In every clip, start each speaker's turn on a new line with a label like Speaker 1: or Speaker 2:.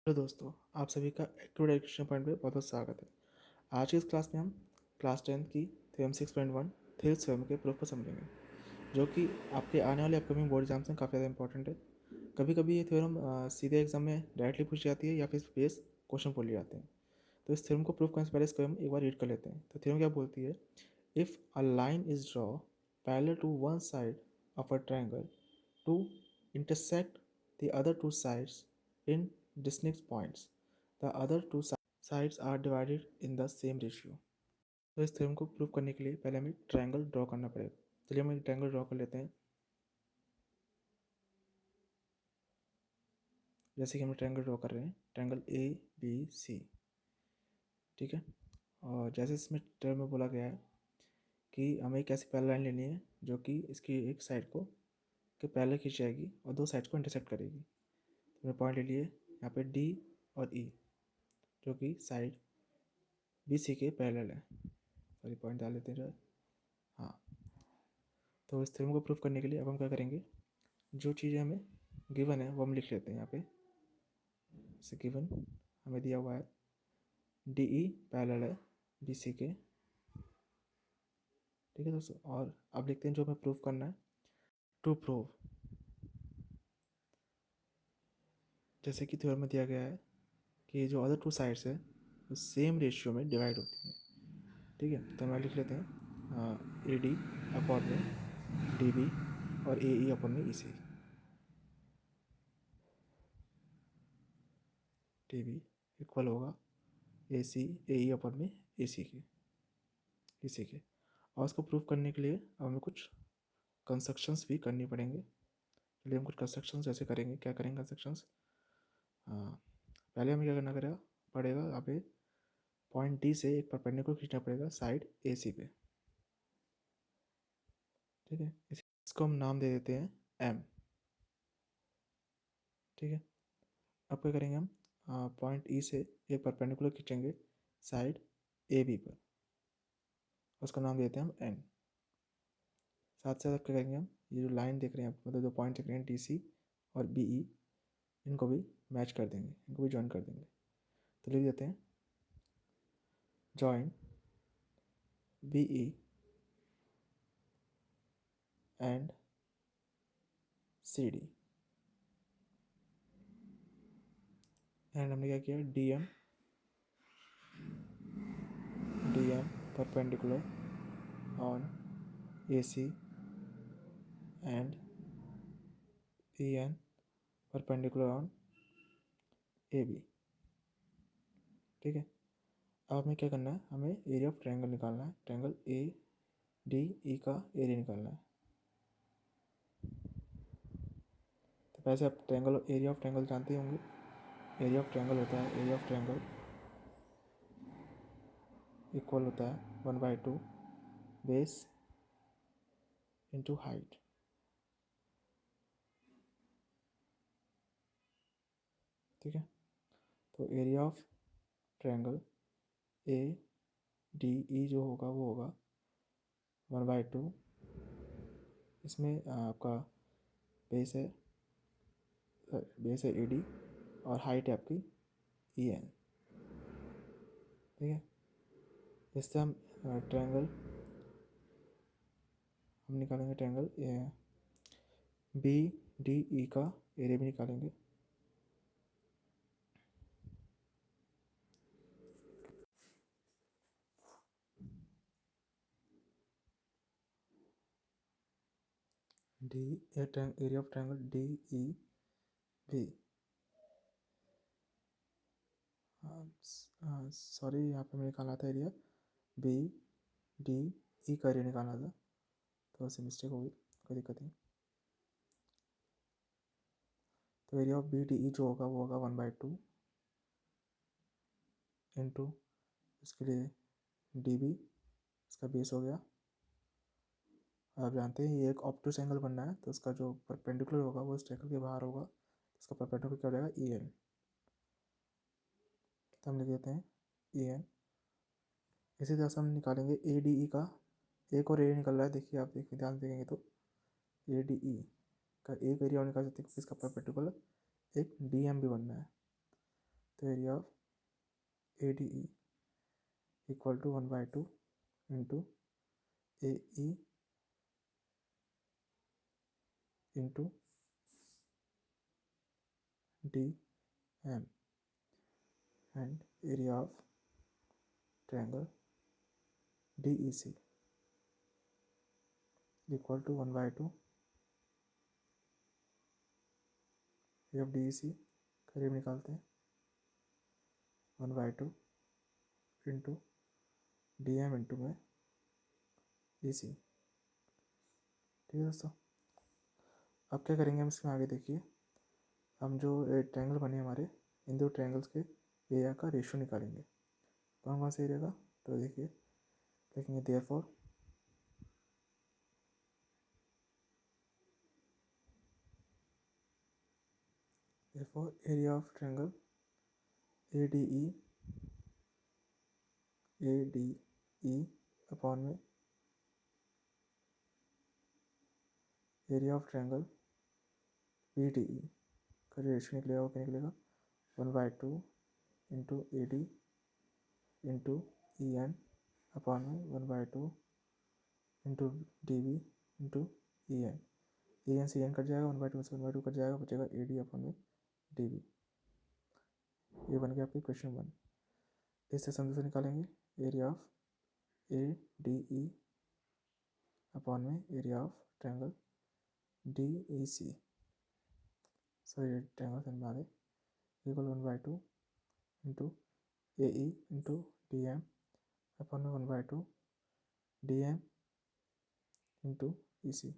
Speaker 1: Hello दोस्तों, आप सभी का एक्टिव एजुकेशन पॉइंट पे बहुत बहुत स्वागत है। आज की इस क्लास में हम क्लास 10th की थ्योरम 6.1 थेल्स थ्योरम के प्रूफ को समझेंगे, जो कि आपके आने वाले अपकमिंग बोर्ड एग्जाम्स में काफ़ी ज़्यादा इंपॉर्टेंट है। कभी कभी ये थ्योरम सीधे एग्जाम में डायरेक्टली पूछी जाती है या फिर बेस क्वेश्चन पूछ जाते हैं। तो इस थ्योरम को प्रूफ करने से पहले इसको हम एक बार रीड कर लेते हैं। तो थ्योरम क्या बोलती है? If a line is draw parallel to one side of a triangle to intersect the other two sides in distinct points, the other two sides are divided in the same ratio। तो इस theorem को prove करने के लिए पहले हमें triangle draw करना पड़ेगा। चलिए हम एक ट्रायंगल ड्रॉ कर लेते हैं। जैसे कि हम ट्रायंगल ड्रॉ कर रहे हैं, ट्रायंगल ए बी सी, ठीक है। और जैसे इसमें ट्रायंगल में बोला गया है कि हमें एक ऐसी पैरेलल लाइन लेनी है जो कि इसकी एक साइड को के पैरेलल खींच जाएगी और दो साइड्स को इंटरसेक्ट करेगी। तो हमने पॉइंट ले लिए यहाँ पे डी और ई, जो कि साइड बी सी के पैरेलल है। सॉरी, पॉइंट डाल लेते हैं। हाँ, तो इस थ्योरम को प्रूफ करने के लिए अब हम क्या करेंगे, जो चीज़ें हमें गिवन है वो हम लिख लेते हैं यहाँ पे। जैसे गिवन हमें दिया हुआ है डी ई पैरेलल है बी सी के, ठीक है दोस्तों। और अब लिखते हैं जो हमें प्रूफ करना है। टू प्रूव, जैसे कि थ्योरम में दिया गया है कि जो अदर टू साइड्स है वो सेम रेशियो में डिवाइड होती है, ठीक है। तो हम लिख लेते हैं ए डी अपॉन में डी बी और ए ई अपॉन में ई सी, डी बी इक्वल होगा ए सी ए ई अपॉन में ए सी के, इसी के। और उसको प्रूव करने के लिए अब हमें कुछ कंस्ट्रक्शंस भी करनी पड़ेंगे। चलिए हम कुछ कंस्ट्रक्शंस जैसे करेंगे। क्या करेंगे कंस्ट्रक्शंस? हाँ, पहले हमें क्या करना पड़ेगा यहाँ पे पॉइंट डी से एक परपेंडिकुलर खींचना पड़ेगा साइड ए सी पे, ठीक है। इसको हम नाम दे देते हैं एम, ठीक है। अब क्या करेंगे हम पॉइंट ई से एक परपेंडिकुलर खींचेंगे साइड ए बी पर, उसका नाम देते हैं हम एन। साथ साथ अब क्या करेंगे हम, ये जो लाइन देख रहे हैं मतलब जो पॉइंट देख रहे हैं डी सी और बी ई, इनको भी मैच कर देंगे, इनको भी ज्वाइन कर देंगे। तो लिख देते हैं join B E and C D. And हमने क्या किया, D M perpendicular on A C and E N perpendicular on A B, ठीक है। अब हमें क्या करना है, हमें एरिया ऑफ ट्रायंगल निकालना है। ट्रायंगल ए डी ई का एरिया निकालना है। तो वैसे आप ट्रायंगल एरिया ऑफ ट्रायंगल जानते ही होंगे। एरिया ऑफ ट्रायंगल होता है, एरिया ऑफ ट्रायंगल इक्वल होता है 1/2 बेस इंटू हाइट, ठीक है। तो area of triangle A D E जो होगा वो होगा 1/2, इसमें आपका बेस है ए डी और हाइट है आपकी ई एन, ठीक है। इससे हम ट्रायंगल हम निकालेंगे, ट्रायंगल बी डी ई का एरिया भी निकालेंगे। The area of triangle D E B, sorry यहाँ पे मैंने निकाला था एरिया बी डी ई का एरिया निकालना था, थोड़ा सी मिस्टेक हो गई, कोई दिक्कत नहीं। तो area of B D E जो होगा वो होगा 1/2 इंटू इसके लिए डी बी, इसका बेस हो गया। आप जानते हैं ये एक ऑब्टूस एंगल बनना है, तो उसका जो परपेंडिकुलर होगा वो इस ट्रायंगल के बाहर होगा, तो इसका परपेंडिकुलर क्या हो जाएगा, ई एन। तो हम लिख देते हैं ई एन। इसी तरह से हम निकालेंगे ए डी ई का, एक और एरिया निकल रहा है, देखिए आप देखिए ध्यान देंगे तो ए डी ई का एक एरिया और निकाल सकते हैं, इसका परपेंडिकुलर एक डी एम भी बनना है। तो area of A D E equal to 1/2 into A E into D M and area of triangle DEC equal to 1/2 area of DEC करीब निकालते हैं 1/2 इंटू DM इंटू में EC। ठीक है दोस्तों, अब क्या करेंगे हम इसमें आगे देखिए, हम जो ट्रायंगल बने हमारे इन दो ट्रायंगल्स के एरिया का रेशियो निकालेंगे। कौन कौन से एरिया का, तो देखिए लिखेंगे therefore area of triangle ADE upon में एरिया ऑफ ट्रायंगल BDE का रेशियो निकलेगा, वो क्या निकलेगा 1/2 into AD into EN upon में 1/2 इंटू DB इंटू EN से EN कट जाएगा, 1/2 से 1/2 कट जाएगा, बचेगा AD अपॉन में DB। ये बन गया आपकी क्वेश्चन 1। इससे सम निकालेंगे एरिया ऑफ ADE अपॉन में area of triangle DEC, sorry triangle से बना दे, equal 1/2 into AE into DM upon में 1/2 DM इंटू EC।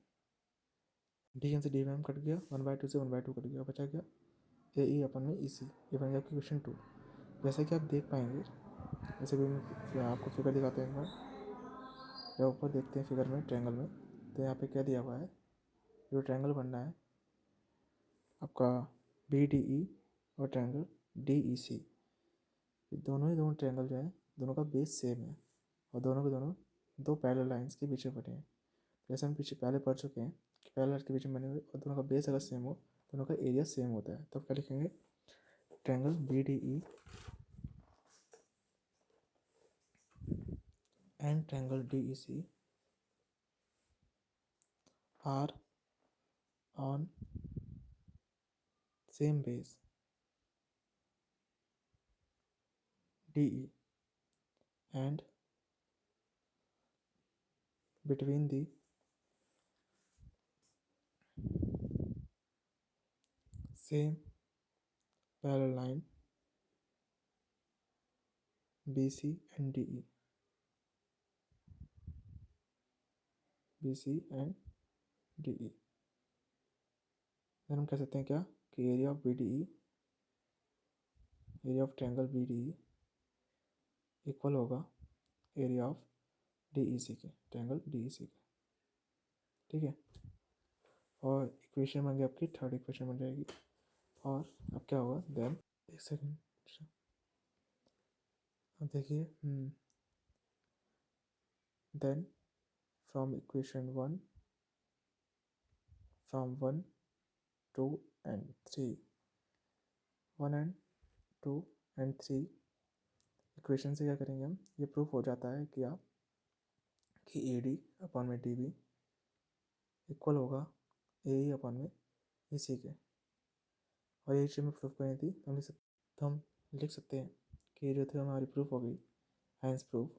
Speaker 1: DM से DM कट गया, 1/2 से 1/2 कट गया, बचा गया AE अपन में EC। ये बन गया आपकी क्वेश्चन 2। जैसे कि आप देख पाएंगे, जैसे भी मैं आपको फिगर दिखाते हैं एक बार, या ऊपर देखते हैं फिगर में ट्रायंगल में, तो यहाँ पे क्या दिया हुआ है, जो ट्रायंगल बनना है आपका BDE और ट्रायंगल DEC, दोनों ट्रायंगल जो है दोनों का बेस सेम है और दोनों के दोनों दो पैरेलल लाइंस के पीछे बने हैं। जैसे हम पीछे पहले पढ़ चुके हैं कि पैरेलल के पीछे बने हुए और दोनों का बेस अगर सेम हो, दोनों का एरिया सेम होता है। तो क्या लिखेंगे, triangle BDE and triangle DEC are on same base DE and between the same parallel line BC and DE, BC and DE। हम कह सकते हैं क्या कि area of BDE, area of triangle BDE equal होगा एरिया ऑफ DEC के, triangle DEC के। ठीक है, और इक्वेशन बन गई आपकी, थर्ड इक्वेशन बन जाएगी। और अब क्या होगा, देन एक सेकेंड, अब देखिए, then from equation 1 from 1, 2 and 3, 1 and 2 and 3 equation से क्या करेंगे हम, ये प्रूफ हो जाता है कि आप कि AD अपॉन में DB इक्वल होगा AE अपॉन में EC के। और ये चीज़ में प्रूफ करनी थी, तो हम लिख सकते हैं कि ये जो थी हमारी प्रूफ हो गई, हैंस प्रूफ